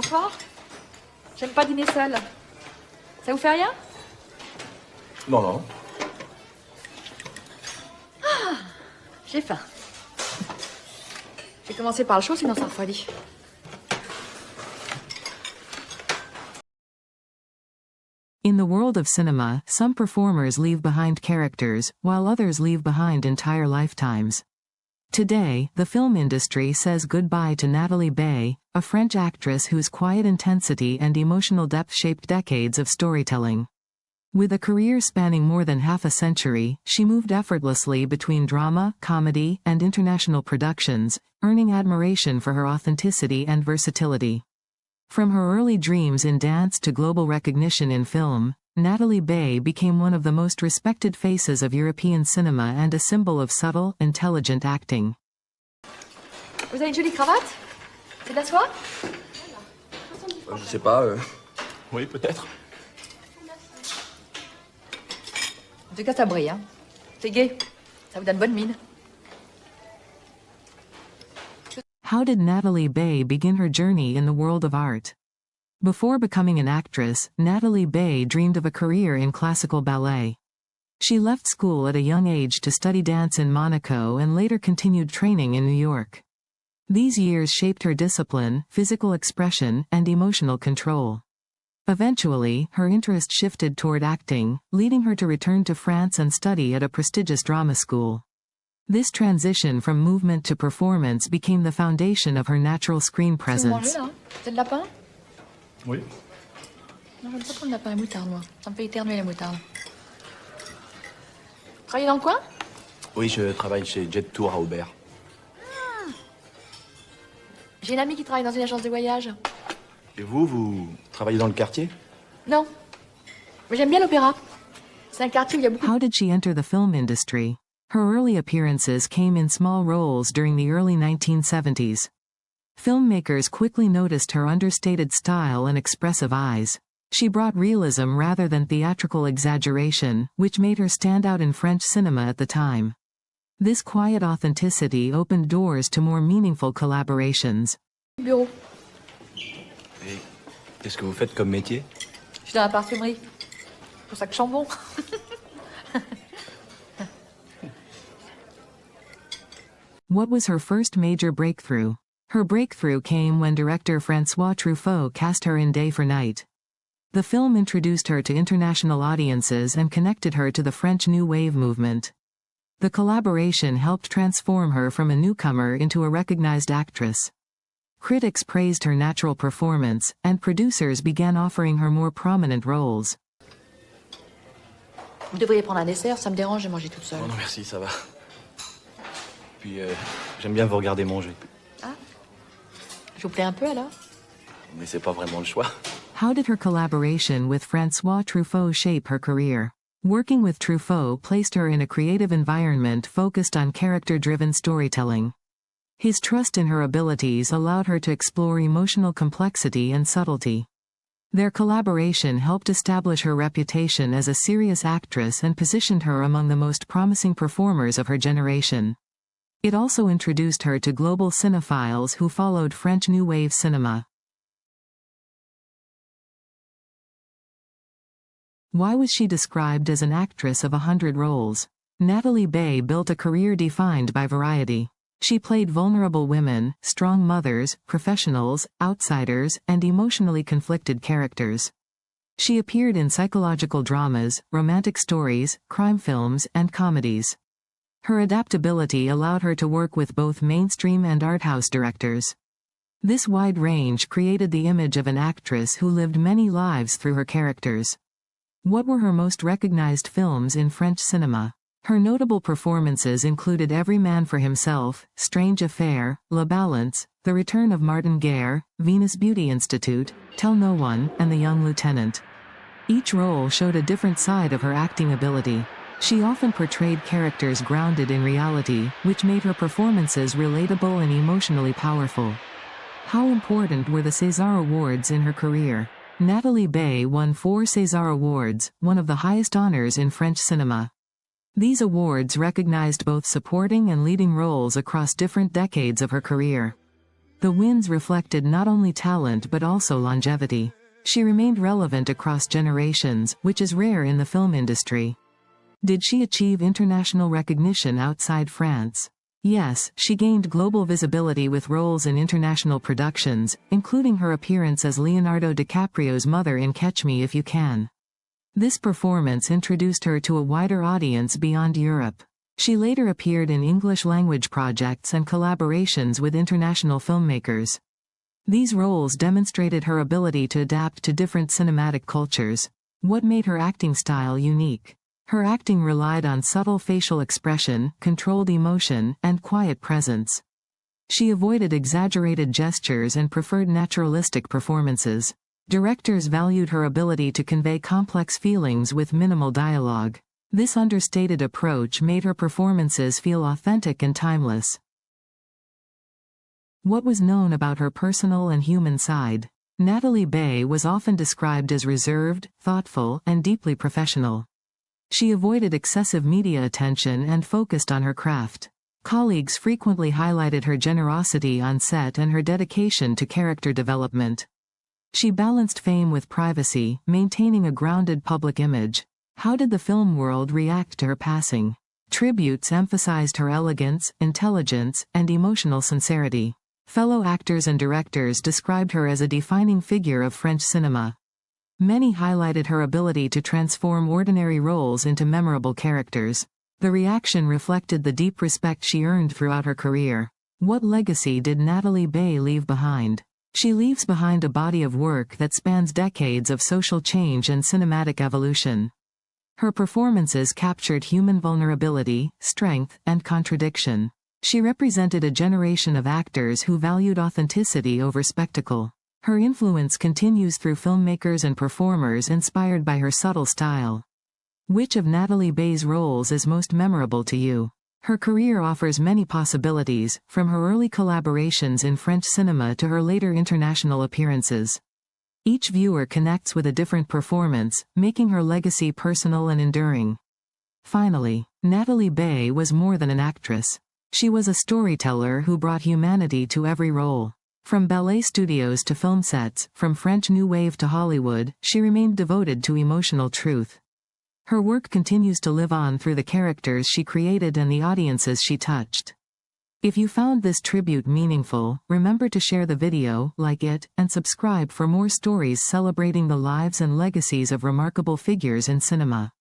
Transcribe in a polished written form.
Bonsoir. J'aime pas dîner seule. Ça vous fait rien? Non, non. Ah, j'ai faim. Je vais commencer par le chaud, sinon ça refroidit. In the world of cinema, some performers leave behind characters, while others leave behind entire lifetimes. Today, the film industry says goodbye to Nathalie Baye, a French actress whose quiet intensity and emotional depth shaped decades of storytelling. With a career spanning more than half a century, she moved effortlessly between drama, comedy, and international productions, earning admiration for her authenticity and versatility. From her early dreams in dance to global recognition in film, Nathalie Baye became one of the most respected faces of European cinema and a symbol of subtle, intelligent acting. Vous avez une jolie cravate? C'est de la soie? Je sais pas. Oui, peut-être. En tout cas, ça brille, hein. C'est gai. Ça vous donne bonne mine. How did Nathalie Baye begin her journey in the world of art? Before becoming an actress, Nathalie Baye dreamed of a career in classical ballet. She left school at a young age to study dance in Monaco and later continued training in New York. These years shaped her discipline, physical expression, and emotional control. Eventually, her interest shifted toward acting, leading her to return to France and study at a prestigious drama school. This transition from movement to performance became the foundation of her natural screen presence. C'est de lapin? Oui. Non, j'aime pas trop le lapin à moutarde, moi. Ça me fait éternuer la moutarde. Travaillez dans le coin? Oui, je travaille chez Jet Tour à Aubert. Ah. J'ai une amie qui travaille dans une agence de voyage. Et vous travaillez dans le quartier? Non. Mais j'aime bien l'opéra. C'est un quartier où il y a beaucoup... How did she enter the film industry? Her early appearances came in small roles during the early 1970s. Filmmakers quickly noticed her understated style and expressive eyes. She brought realism rather than theatrical exaggeration, which made her stand out in French cinema at the time. This quiet authenticity opened doors to more meaningful collaborations. Bureau. Et qu'est-ce que vous faites comme métier? Je suis dans la parfumerie. C'est pour ça que je sens bon. What was her first major breakthrough? Her breakthrough came when director François Truffaut cast her in Day for Night. The film introduced her to international audiences and connected her to the French New Wave movement. The collaboration helped transform her from a newcomer into a recognized actress. Critics praised her natural performance, and producers began offering her more prominent roles. Vous devriez prendre un dessert, ça me dérange de manger toute seule. Oh non, merci, ça va. Puis, j'aime bien vous regarder manger. Ah? Je vous plais un peu, alors? Mais c'est pas vraiment le choix. How did her collaboration with François Truffaut shape her career? Working with Truffaut placed her in a creative environment focused on character-driven storytelling. His trust in her abilities allowed her to explore emotional complexity and subtlety. Their collaboration helped establish her reputation as a serious actress and positioned her among the most promising performers of her generation. It also introduced her to global cinephiles who followed French New Wave cinema. Why was she described as an actress of 100 roles? Nathalie Baye built a career defined by variety. She played vulnerable women, strong mothers, professionals, outsiders, and emotionally conflicted characters. She appeared in psychological dramas, romantic stories, crime films, and comedies. Her adaptability allowed her to work with both mainstream and art house directors. This wide range created the image of an actress who lived many lives through her characters. What were her most recognized films in French cinema? Her notable performances included Every Man for Himself, Strange Affair, La Balance, The Return of Martin Guerre, Venus Beauty Institute, Tell No One, and The Young Lieutenant. Each role showed a different side of her acting ability. She often portrayed characters grounded in reality, which made her performances relatable and emotionally powerful. How important were the César Awards in her career? Nathalie Baye won 4 César Awards, one of the highest honors in French cinema. These awards recognized both supporting and leading roles across different decades of her career. The wins reflected not only talent but also longevity. She remained relevant across generations, which is rare in the film industry. Did she achieve international recognition outside France? Yes, she gained global visibility with roles in international productions, including her appearance as Leonardo DiCaprio's mother in Catch Me If You Can. This performance introduced her to a wider audience beyond Europe. She later appeared in English-language projects and collaborations with international filmmakers. These roles demonstrated her ability to adapt to different cinematic cultures. What made her acting style unique? Her acting relied on subtle facial expression, controlled emotion, and quiet presence. She avoided exaggerated gestures and preferred naturalistic performances. Directors valued her ability to convey complex feelings with minimal dialogue. This understated approach made her performances feel authentic and timeless. What was known about her personal and human side? Nathalie Baye was often described as reserved, thoughtful, and deeply professional. She avoided excessive media attention and focused on her craft. Colleagues frequently highlighted her generosity on set and her dedication to character development. She balanced fame with privacy, maintaining a grounded public image. How did the film world react to her passing? Tributes emphasized her elegance, intelligence, and emotional sincerity. Fellow actors and directors described her as a defining figure of French cinema. Many highlighted her ability to transform ordinary roles into memorable characters. The reaction reflected the deep respect she earned throughout her career. What legacy did Nathalie Baye leave behind? She leaves behind a body of work that spans decades of social change and cinematic evolution. Her performances captured human vulnerability, strength, and contradiction. She represented a generation of actors who valued authenticity over spectacle. Her influence continues through filmmakers and performers inspired by her subtle style. Which of Nathalie Baye's roles is most memorable to you? Her career offers many possibilities, from her early collaborations in French cinema to her later international appearances. Each viewer connects with a different performance, making her legacy personal and enduring. Finally, Nathalie Baye was more than an actress. She was a storyteller who brought humanity to every role. From ballet studios to film sets, from French New Wave to Hollywood, she remained devoted to emotional truth. Her work continues to live on through the characters she created and the audiences she touched. If you found this tribute meaningful, remember to share the video, like it, and subscribe for more stories celebrating the lives and legacies of remarkable figures in cinema.